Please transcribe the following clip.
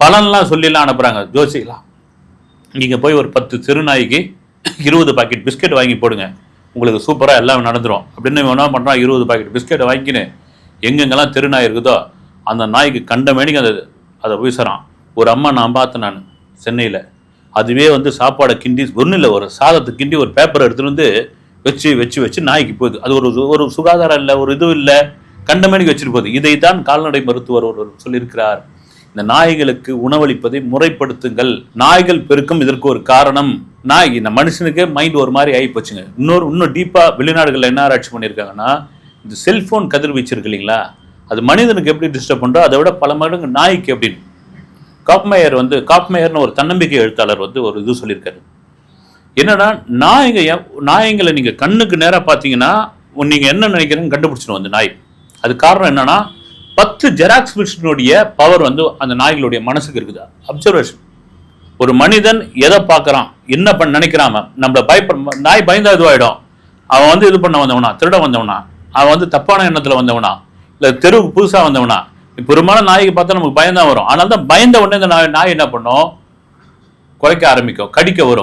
பலன்லாம் சொல்லிலாம் அனுப்புகிறாங்க ஜோசிலாம். நீங்கள் போய் ஒரு 10 தெருநாய்க்கு 20 பாக்கெட் பிஸ்கெட் வாங்கி போடுங்க, உங்களுக்கு சூப்பராக எல்லாம் நடந்துடும் அப்படின்னு என்ன பண்ணுறான். 20 பாக்கெட் பிஸ்கெட்டை வாங்கிக்கின்னு எங்கெங்கெல்லாம் தெருநாய் இருக்குதோ அந்த நாய்க்கு கண்ட மேனிக்கு அதை வீசுகிறான். ஒரு அம்மா நான் பார்த்தேன், நான் சென்னையில், அதுவே வந்து சாப்பாடை கிண்டி ஒன்றும் இல்லை, ஒரு சாதத்தை கிண்டி ஒரு பேப்பரை எடுத்துகிட்டு வந்து வச்சு நாய்க்கு போகுது. அது ஒரு சுகாதாரம் இல்லை, ஒரு இதுவும் இல்லை, கண்ட மேனிக்கு வச்சுட்டு போகுது. இதை தான் கால்நடை மருத்துவர் ஒருவர் சொல்லியிருக்கிறார். இந்த நாய்களுக்கு உணவளிப்பதை முறைப்படுத்துங்கள். நாய்கள் பெருக்கம் இதற்கு ஒரு காரணம். நாய் இந்த மனுஷனுக்கு மைண்ட் ஒரு மாதிரி ஆகி போச்சுங்க. இன்னும் டீப்பா வெளிநாடுகளில் என்ன ஆராய்ச்சி பண்ணியிருக்காங்கன்னா, இந்த செல்போன் கதிர்வீச்சு இருக்கு இல்லைங்களா, அது மனிதனுக்கு எப்படி டிஸ்டர்ப் பண்ணுறோ அதை விட பல மடங்கு நாய்க்கு அப்படின்னு காப்மேயர்னு ஒரு தன்னம்பிக்கை எழுத்தாளர் வந்து ஒரு இது சொல்லியிருக்காரு. என்னன்னா, நாய்களை நீங்க கண்ணுக்கு நேராக பார்த்தீங்கன்னா நீங்க என்ன நினைக்கிறீங்கன்னு கண்டுபிடிச்சிடும் அந்த நாய். அது காரணம் என்னன்னா, 10 ஜெராக்ஸ் மிஷினுடைய பவர் வந்து அந்த நாய்களுடைய மனசுக்கு இருக்குது. அப்சர்வேஷன். ஒரு மனிதன் எதை பார்க்கறான், என்ன நினைக்கிறான், நம்மள நாய் பயந்தா இதுவாயிடும். அவன் வந்து இது பண்ண வந்தவனா, திருட வந்தவனா, அவன் வந்து தப்பான எண்ணத்துல வந்தவனா, இல்லை தெருவுக்கு புதுசா வந்தவனா, பெரும்பாலும் நாய்க்கு பார்த்தா நமக்கு பயந்தான் வரும். ஆனால் தான் பயந்த உடனே இந்த நாய் என்ன பண்ணும், குறைக்க ஆரம்பிக்கும், கடிக்க வரும்.